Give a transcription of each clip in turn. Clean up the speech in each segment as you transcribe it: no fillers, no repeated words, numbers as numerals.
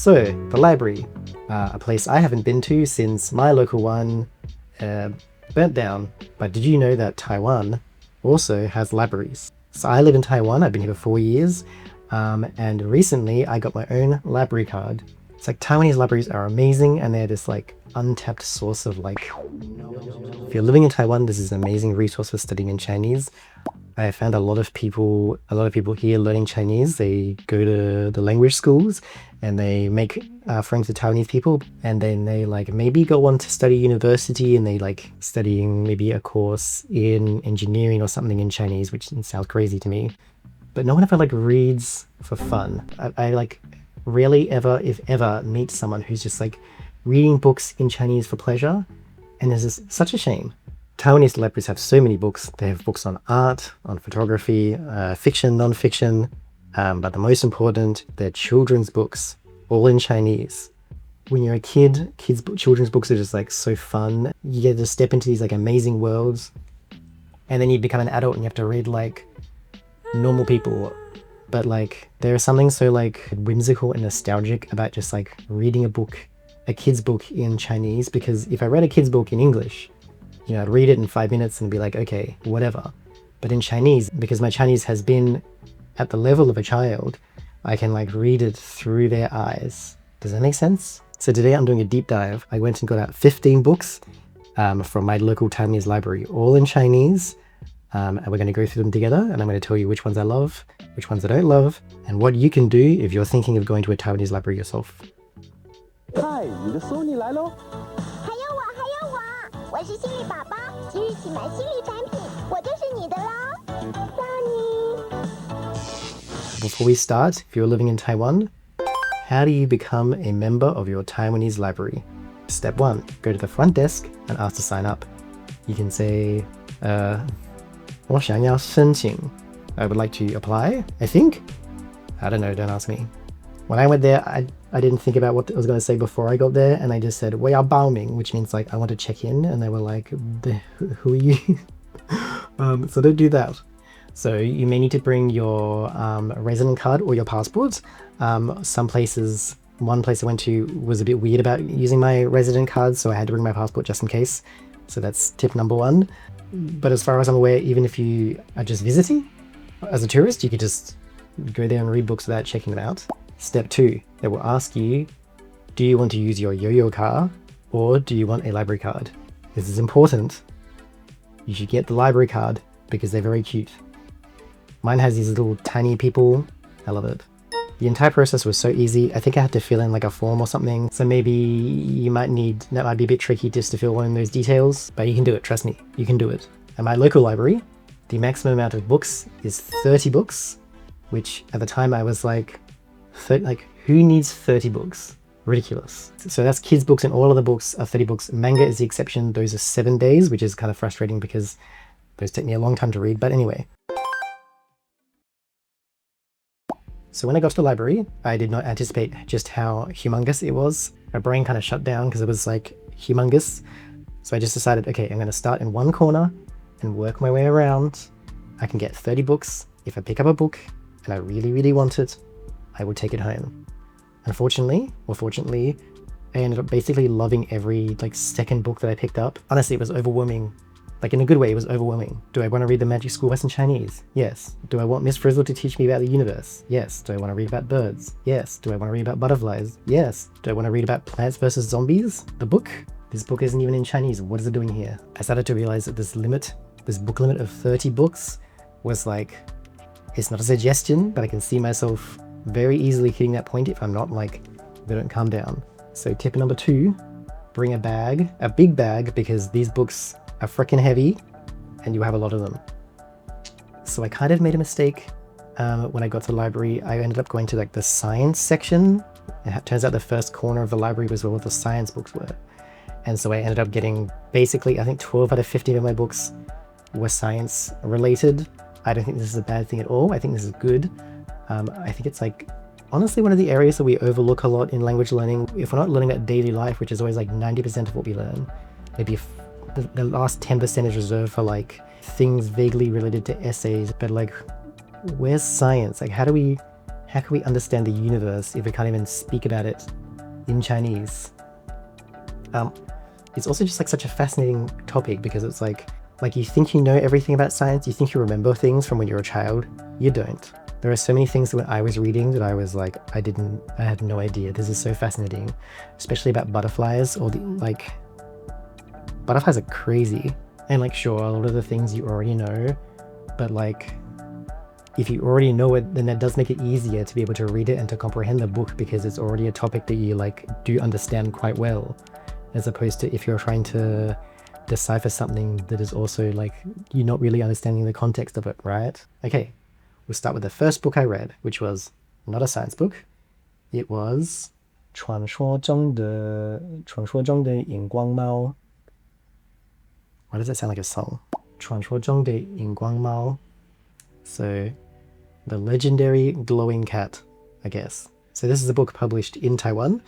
So, the library, a place I haven't been to since my local one burnt down. But did you know that Taiwan also has libraries? So I live in Taiwan, I've been here for 4 years, and recently I got my own library card. It's like Taiwanese libraries are amazing, and they're this like untapped source of like... If you're living in Taiwan, this is an amazing resource for studying in Chinese. I found a lot of people here learning Chinese. They go to the language schools and they make friends with Taiwanese people, and then they like maybe go on to study university, and they like studying maybe a course in engineering or something in Chinese, which sounds crazy to me. But no one ever like reads for fun. I like rarely ever, if ever, meet someone who's just like reading books in Chinese for pleasure, and this is such a shame. Taiwanese libraries have so many books. They have books on art, on photography, fiction, non-fiction, but the most important, they're children's books, all in Chinese. When you're a kid, children's books are just like so fun. You get to step into these like amazing worlds, and then you become an adult and you have to read like normal people. But like there is something so like whimsical and nostalgic about just like reading a kid's book in Chinese, because if I read a kid's book in English, you know, I'd read it in 5 minutes and be like, okay, whatever. But in Chinese, because my Chinese has been at the level of a child, I can like read it through their eyes. Does that make sense? So today I'm doing a deep dive. I went and got out 15 books from my local Taiwanese library, all in Chinese. And we're going to go through them together, and I'm going to tell you which ones I love, which ones I don't love, and what you can do if you're thinking of going to a Taiwanese library yourself. Hi, 你的 Sony 来喽！我是心理宝宝，即日起买心理产品，我就是你的喽。Sony。 Before we start, if you're living in Taiwan, how do you become a member of your Taiwanese library? Step 1, go to the front desk and ask to sign up. You can say, 我想要申请. I would like to apply, I think. I don't know, don't ask me. When I went there, I didn't think about what I was going to say before I got there, and I just said, 我要报名, which means like I want to check in, and they were like, who are you? So don't do that. So you may need to bring your resident card or your passport. Some places, one place I went to was a bit weird about using my resident card, so I had to bring my passport just in case. So that's tip number 1. But as far as I'm aware, even if you are just visiting as a tourist, you could just go there and read books without checking them out. Step 2, they will ask you, do you want to use your yo-yo car or do you want a library card? This is important. You should get the library card because they're very cute. Mine has these little tiny people. I love it. The entire process was so easy. I think I had to fill in like a form or something. So maybe that might be a bit tricky just to fill in those details, but you can do it, trust me, you can do it. At my local library, the maximum amount of books is 30 books, which at the time I was like, who needs 30 books? Ridiculous. So that's kids books, and all of the books are 30 books. Manga is the exception. Those are 7 days, which is kind of frustrating because those take me a long time to read. But anyway. So when I got to the library, I did not anticipate just how humongous it was. My brain kind of shut down because it was like humongous. So I just decided, okay, I'm going to start in one corner and work my way around. I can get 30 books. If I pick up a book and I really, really want it, I will take it home. Unfortunately, or fortunately, I ended up basically loving every like second book that I picked up. Honestly, it was overwhelming. Like in a good way, it was overwhelming. Do I want to read The Magic School Bus in Chinese? Yes. Do I want Miss Frizzle to teach me about the universe? Yes. Do I want to read about birds? Yes. Do I want to read about butterflies? Yes. Do I want to read about Plants vs. Zombies? The book? This book isn't even in Chinese. What is it doing here? I started to realize that this book limit of 30 books was like, it's not a suggestion, but I can see myself very easily hitting that point if I don't calm down. So tip number 2, bring a big bag, because these books are freaking heavy and you have a lot of them. So I kind of made a mistake when I got to the library. I ended up going to like the science section. It turns out the first corner of the library was where all the science books were. And so I ended up getting basically, I think 12 out of 15 of my books were science related. I don't think this is a bad thing at all. I think this is good. I think it's like honestly one of the areas that we overlook a lot in language learning. If we're not learning about daily life, which is always like 90% of what we learn, maybe the last 10% is reserved for like things vaguely related to essays. But like, where's science? Like, how do we how can we understand the universe if we can't even speak about it in Chinese? It's also just like such a fascinating topic because it's like you think you know everything about science, you think you remember things from when you're a child, you don't. There are so many things that when I was reading that I was like, I had no idea. This is so fascinating, especially about butterflies or butterflies are crazy. And like, sure, a lot of the things you already know, but like, if you already know it, then that does make it easier to be able to read it and to comprehend the book because it's already a topic that you like do understand quite well, as opposed to if you're trying to decipher something that is also like you're not really understanding the context of it, right? Okay, we'll start with the first book I read, which was not a science book. It was 传说中的荧光猫. Why does that sound like a song? 传说中的荧光猫. So, the legendary glowing cat, I guess. So this is a book published in Taiwan.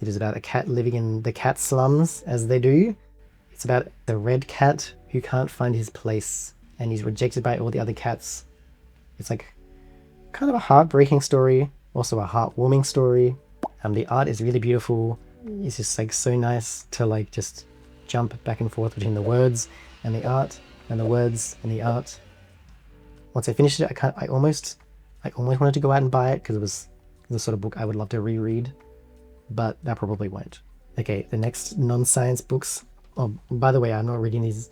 It is about a cat living in the cat slums, as they do. It's about the red cat who can't find his place, and he's rejected by all the other cats. It's like kind of a heartbreaking story, also a heartwarming story. The art is really beautiful. It's just like so nice to like just jump back and forth between the words and the art, and the words and the art. Once I finished it, I almost wanted to go out and buy it because it was the sort of book I would love to reread, but I probably won't. Okay, the next non-science books. Oh, by the way, I'm not reading these.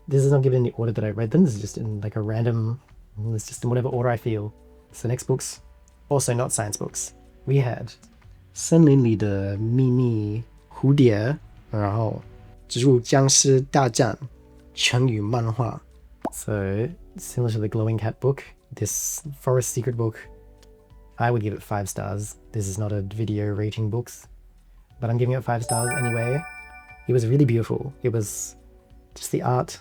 This is not given in the order that I read them. This is just in like a random. It's just in whatever order I feel. So next books, also not science books. We had 森林里的秘密蝴蝶，然后植入僵尸大战成语漫画。So similar to the glowing cat book, this forest secret book, I would give it 5 stars. This is not a video rating books, but I'm giving it 5 stars anyway. It was really beautiful. It was just the art.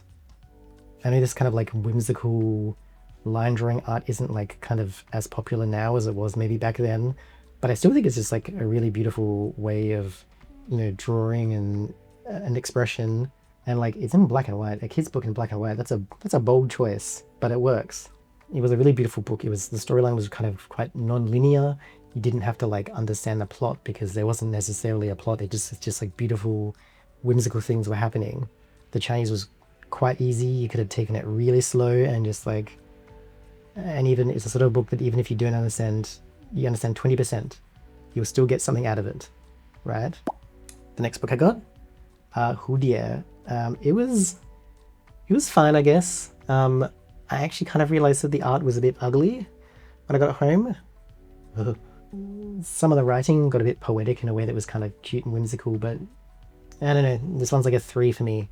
I know this kind of like whimsical line drawing art isn't like kind of as popular now as it was maybe back then, but I still think it's just like a really beautiful way of, you know, drawing and an expression. And like it's in black and white, a kid's book in black and white. That's a bold choice, but it works. It was a really beautiful book. The storyline was kind of quite non-linear. You didn't have to like understand the plot because there wasn't necessarily a plot. It's just like beautiful, whimsical things were happening. The Chinese was quite easy. You could have taken it really slow and just like, and even it's a sort of book that even if you don't understand, you understand 20%, you'll still get something out of it, right? The next book I got, Hudier. It was fine, I guess. I actually kind of realized that the art was a bit ugly when I got home. Some of the writing got a bit poetic in a way that was kind of cute and whimsical, but I don't know. This one's like a 3 for me.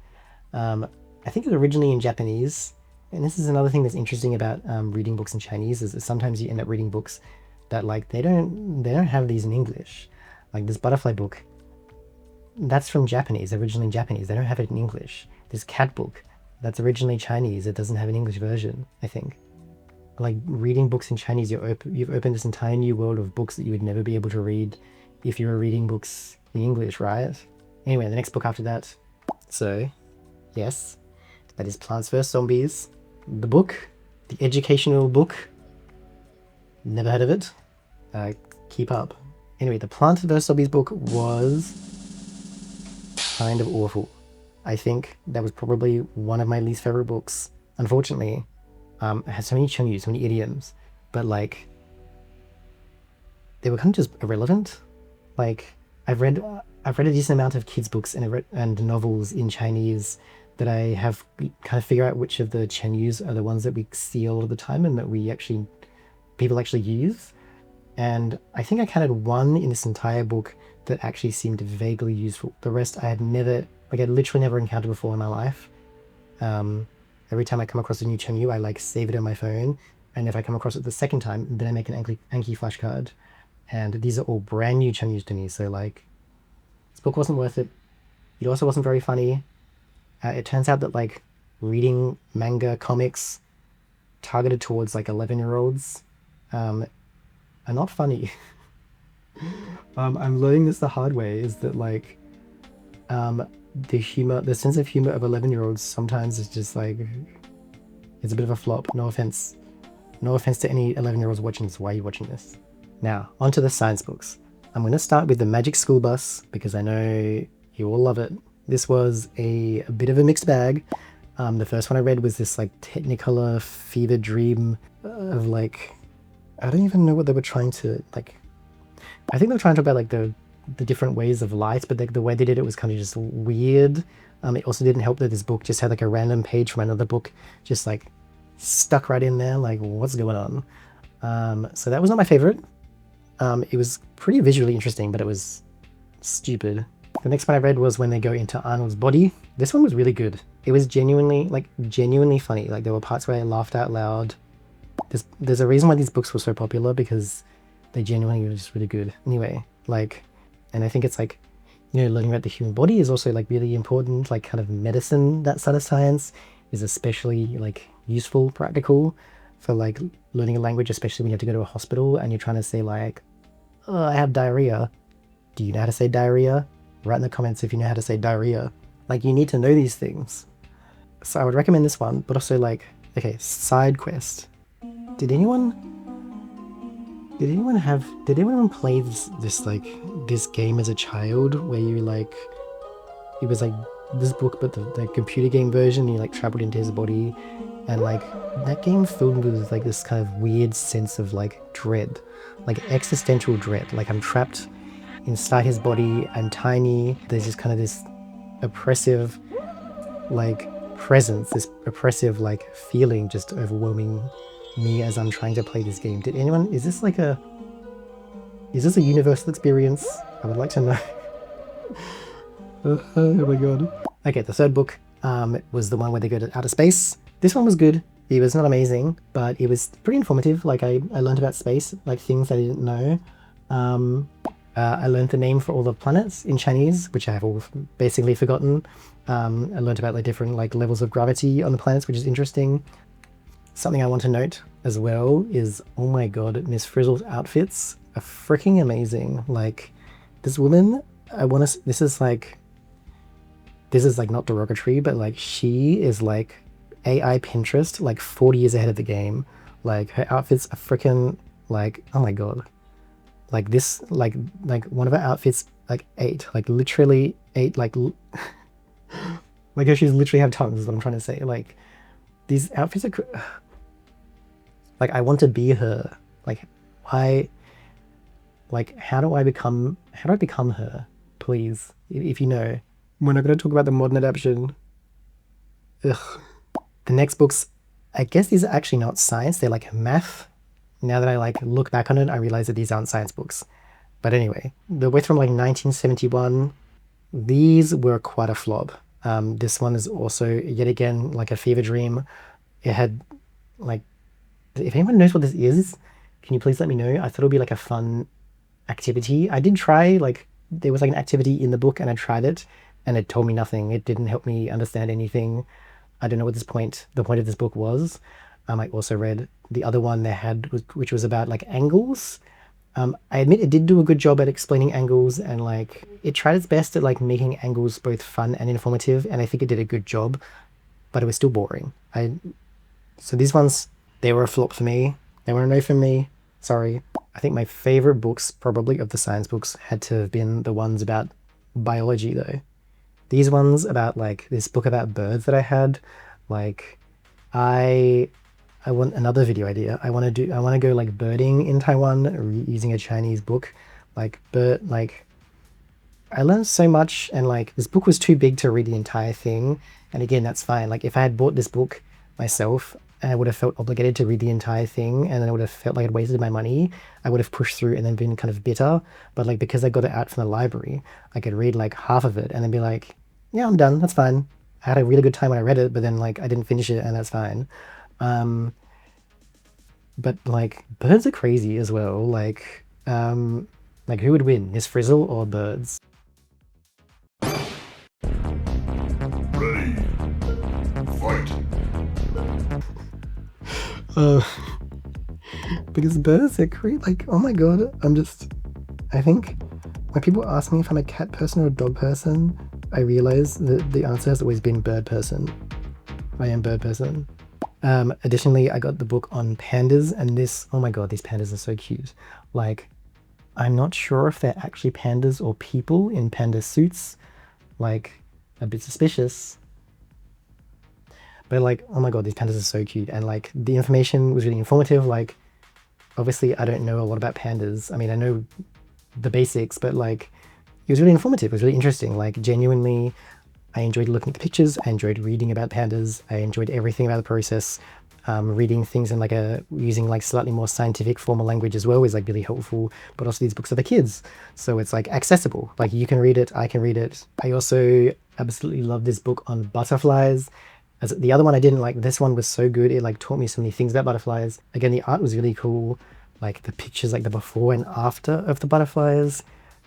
I think it was originally in Japanese, and this is another thing that's interesting about reading books in Chinese is that sometimes you end up reading books that like they don't have these in English. Like this butterfly book, that's from Japanese, originally in Japanese. They don't have it in English. This cat book, that's originally Chinese. It doesn't have an English version, I think. Like reading books in Chinese, you've opened this entire new world of books that you would never be able to read if you were reading books in English, right? Anyway, the next book after that. So, yes, that is Plants vs. Zombies. The book, the educational book. Never heard of it. Keep up. Anyway, the Plants vs. Zombies book was kind of awful. I think that was probably one of my least favorite books. Unfortunately, it has so many chengyu, so many idioms, but like they were kind of just irrelevant. Like I've read a decent amount of kids' books and novels in Chinese that I have kind of figure out which of the chenyus are the ones that we see all of the time and that people actually use. And I think I counted 1 in this entire book that actually seemed vaguely useful. The rest I had literally never encountered before in my life. Every time I come across a new chenyu, I like save it on my phone. And if I come across it the second time, then I make an Anki flashcard. And these are all brand new chenyus to me. So like, this book wasn't worth it. It also wasn't very funny. It turns out that like reading manga comics targeted towards like 11-year-olds are not funny. I'm learning this the hard way, is that like the sense of humor of 11-year-olds sometimes is just like, it's a bit of a flop. No offense to any 11-year-olds watching this. Why are you watching this? Now, onto the science books. I'm going to start with the Magic School Bus because I know you all love it. This was a bit of a mixed bag. The first one I read was this like Technicolor fever dream of like, I don't even know what they were trying to like. I think they were trying to talk about like the different ways of light, but the way they did it was kind of just weird. It also didn't help that this book just had like a random page from another book just like stuck right in there, like what's going on? So that was not my favorite. It was pretty visually interesting, but it was stupid. The next one I read was when they go into Arnold's body. This one was really good. It was genuinely funny. Like there were parts where I laughed out loud. There's a reason why these books were so popular, because they genuinely were just really good. Anyway, like, and I think it's like, you know, learning about the human body is also like really important. Like kind of medicine, that side of science is especially like useful, practical for like learning a language, especially when you have to go to a hospital and you're trying to say like, oh, I have diarrhea. Do you know how to say diarrhea? Write in the comments if you know how to say diarrhea. Like you need to know these things. So I would recommend this one, but also like, okay, side quest. Did anyone play this game as a child where you like, it was like this book but the computer game version, you like traveled into his body, and like that game filled me with like this kind of weird sense of like dread, like existential dread. Like I'm trapped inside his body, I'm tiny, there's just kind of this oppressive like presence, this oppressive like feeling just overwhelming me as I'm trying to play this game. Is this a universal experience? I would like to know. Oh my god. Okay, the third book was the one where they go to outer space. This one was good. It was not amazing, but it was pretty informative. Like I learned about space, like things I didn't know. I learned the name for all the planets in Chinese, which I have all basically forgotten. I learned about the different like levels of gravity on the planets, which is interesting. Something I want to note as well is, oh my god, Miss Frizzle's outfits are freaking amazing. Like this woman, this is like not derogatory, but like she is like AI Pinterest, like 40 years ahead of the game. Like her outfits are freaking like, oh my god. Like this, like one of her outfits, like literally ate, like her shoes literally have tongues is what I'm trying to say. Like these outfits are, like I want to be her. Like why, like how do I become her? Please, if you know. We're not going to talk about the modern adaptation. Ugh. The next books, I guess these are actually not science, they're like math. Now that I like look back on it, I realize that these aren't science books. But anyway, they're both from like 1971. These were quite a flop. This one is also yet again like a fever dream. It had like, if anyone knows what this is, can you please let me know? I thought it would be like a fun activity. I did try, like there was like an activity in the book and I tried it and it told me nothing. It didn't help me understand anything. I don't know what the point of this book was. I also read the other one they had, which was about like angles. I admit it did do a good job at explaining angles, and like it tried its best at like making angles both fun and informative, and I think it did a good job, but it was still boring. So these ones, they were a flop for me. They were a no for me. Sorry. I think my favorite books probably of the science books had to have been the ones about biology though. These ones about like this book about birds that I had, like I want another video idea. I want to go like birding in Taiwan using a Chinese book. Like I learned so much, and like this book was too big to read the entire thing. And again, that's fine. Like if I had bought this book myself, I would have felt obligated to read the entire thing, and then I would have felt like I'd wasted my money. I would have pushed through and then been kind of bitter. But like because I got it out from the library, I could read like half of it and then be like, yeah, I'm done. That's fine. I had a really good time when I read it, but then like I didn't finish it, and that's fine. But like birds are crazy as well. Like who would win, Miss Frizzle or birds? Ready. Fight. Because birds are crazy. Like, oh my god, I think when people ask me if I'm a cat person or a dog person, I realize that the answer has always been bird person. I am bird person. Additionally, I got the book on pandas, and oh my god, these pandas are so cute. Like, I'm not sure if they're actually pandas or people in panda suits. Like, a bit suspicious. But like, oh my god, these pandas are so cute. And like, the information was really informative. Like, obviously I don't know a lot about pandas. I mean, I know the basics, but like, it was really informative. It was really interesting. Like, genuinely, I enjoyed looking at the pictures. I enjoyed reading about pandas. I enjoyed everything about the process. Reading things in like using like slightly more scientific formal language as well is like really helpful. But also these books are for kids, so it's like accessible. Like, you can read it, I can read it. I also absolutely love this book on butterflies. As the other one I didn't like, this one was so good. It like taught me so many things about butterflies. Again, the art was really cool. Like the pictures, like the before and after of the butterflies.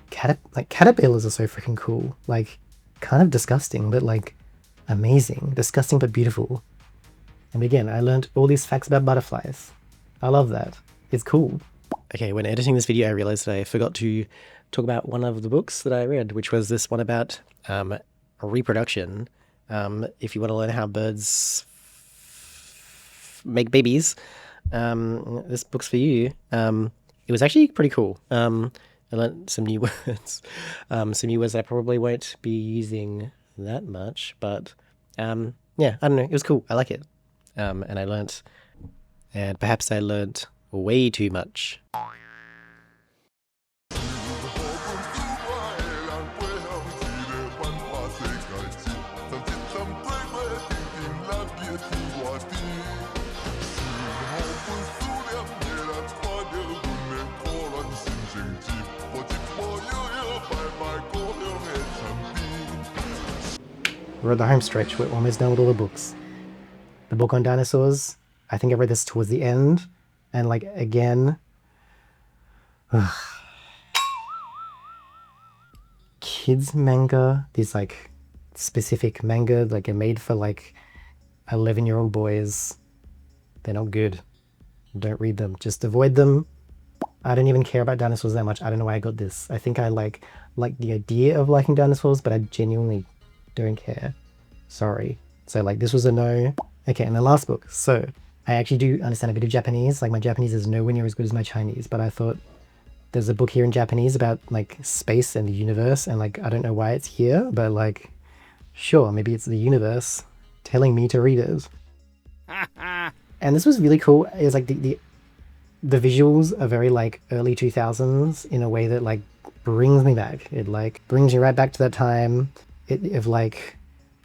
Caterpillars are so freaking cool. Like, kind of disgusting, but like amazing. Disgusting but beautiful. And again, I learned all these facts about butterflies. I love that. It's cool. Okay, when editing this video, I realized that I forgot to talk about one of the books that I read, which was this one about reproduction. If you want to learn how birds make babies, this book's for you. It was actually pretty cool. I learned some new words. Some new words that I probably won't be using that much, but yeah, I don't know. It was cool. I like it. And I learnt, and perhaps I learnt way too much. We're at the home stretch. We're almost done with all the books. The book on dinosaurs, I think I read this towards the end, and like, again, kids manga, these like specific manga like are made for like 11-year-old boys. They're not good. Don't read them. Just avoid them. I don't even care about dinosaurs that much. I don't know why I got this. I think I like the idea of liking dinosaurs, but I genuinely don't care. Sorry. So like, this was a no. Okay, and the last book. So I actually do understand a bit of Japanese. Like, my Japanese is nowhere near as good as my Chinese, but I thought there's a book here in Japanese about like space and the universe, and like, I don't know why it's here, but like, sure, maybe it's the universe telling me to read it. And this was really cool. It was like the visuals are very like early 2000s in a way that like brings me back. It like brings you right back to that time of like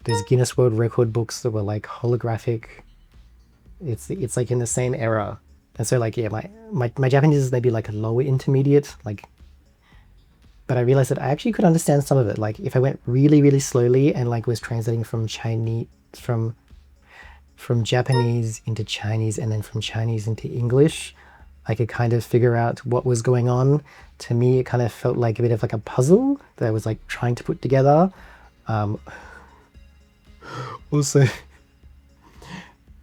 those Guinness World Record books that were like holographic. It's like in the same era. And so like, yeah, my Japanese is maybe like a lower intermediate, like, but I realized that I actually could understand some of it. Like, if I went really, really slowly and like was translating from Chinese, from Japanese into Chinese and then from Chinese into English, I could kind of figure out what was going on. To me, it kind of felt like a bit of like a puzzle that I was like trying to put together. Also,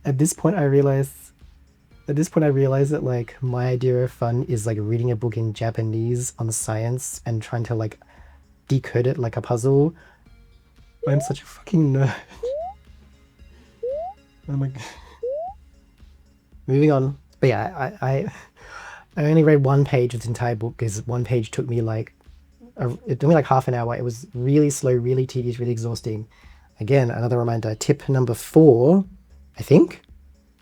at this point I realized that like my idea of fun is like reading a book in Japanese on science and trying to like decode it like a puzzle. I'm such a fucking nerd. Oh my god. Moving on. But yeah, I only read one page of this entire book because one page took me like it took me like half an hour. It was really slow, really tedious, really exhausting. Again, another reminder, tip number 4, I think,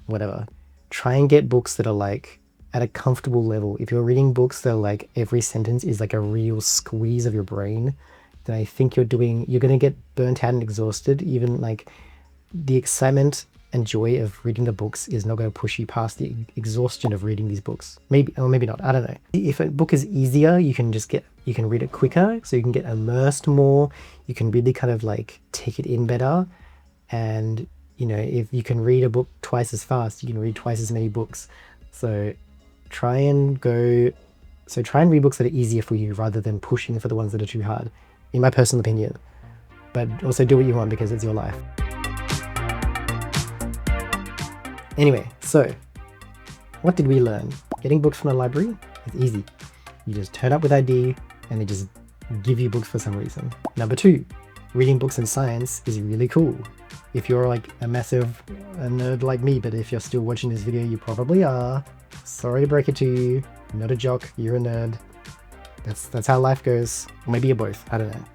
whatever. Try and get books that are like at a comfortable level. If you're reading books that are like every sentence is like a real squeeze of your brain, then I think you're going to get burnt out and exhausted. Even like the excitement and joy of reading the books is not going to push you past the exhaustion of reading these books. Maybe, or maybe not, I don't know. If a book is easier, you can read it quicker, so you can get immersed more. You can really kind of like take it in better. And you know, if you can read a book twice as fast, you can read twice as many books. So try and read books that are easier for you rather than pushing for the ones that are too hard, in my personal opinion. But also do what you want because it's your life. Anyway, so what did we learn? Getting books from the library is easy. You just turn up with ID and they just give you books for some reason. Number 2, reading books in science is really cool. If you're like a nerd like me, but if you're still watching this video, you probably are. Sorry to break it to you. I'm not a jock, you're a nerd. That's how life goes. Or maybe you're both. I don't know.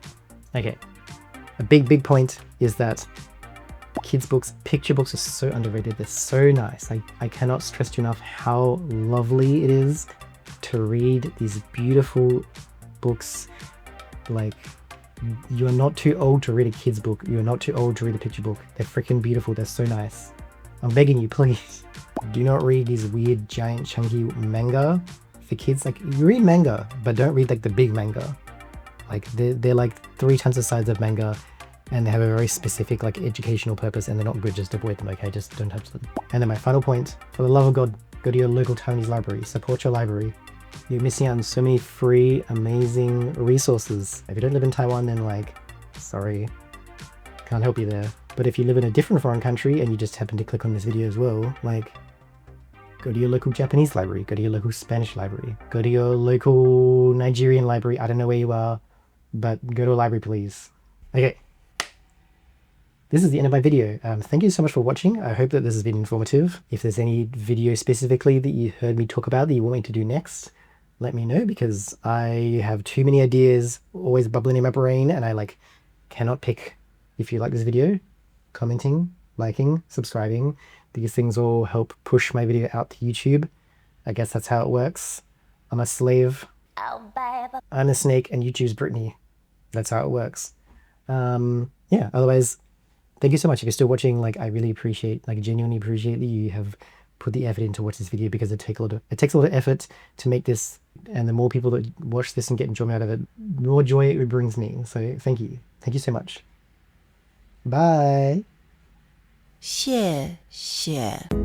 Okay. A big point is that kids books, picture books are so underrated. They're so nice. I cannot stress to you enough how lovely it is to read these beautiful books. Like, you are not too old to read a kid's book. You are not too old to read a picture book. They're freaking beautiful. They're so nice. I'm begging you, please. Do not read these weird, giant, chunky manga for kids. Like, you read manga, but don't read like the big manga. Like, they're like 3 tons of size of manga, and they have a very specific like educational purpose, and they're not good. Just avoid them, okay? Just don't touch them. And then my final point, for the love of God, go to your local Taiwanese library. Support your library. You're missing out on so many free, amazing resources. If you don't live in Taiwan, then like, sorry, can't help you there. But if you live in a different foreign country and you just happen to click on this video as well, like, go to your local Japanese library, go to your local Spanish library, go to your local Nigerian library. I don't know where you are, but go to a library, please. Okay. This is the end of my video. Thank you so much for watching. I hope that this has been informative. If there's any video specifically that you heard me talk about that you want me to do next, let me know, because I have too many ideas always bubbling in my brain, and I like cannot pick. If you like this video, commenting, liking, subscribing, these things all help push my video out to YouTube. I guess that's how it works. I'm a slave. I'm a snake, and YouTube's Brittany. That's how it works. Yeah, otherwise, thank you so much. If you're still watching, like, I really appreciate, like, genuinely appreciate that you have put the effort in to watch this video, because it takes a lot of effort to make this, and the more people that watch this and get enjoyment out of it, the more joy it brings me. So thank you. Thank you so much. Bye. 谢谢。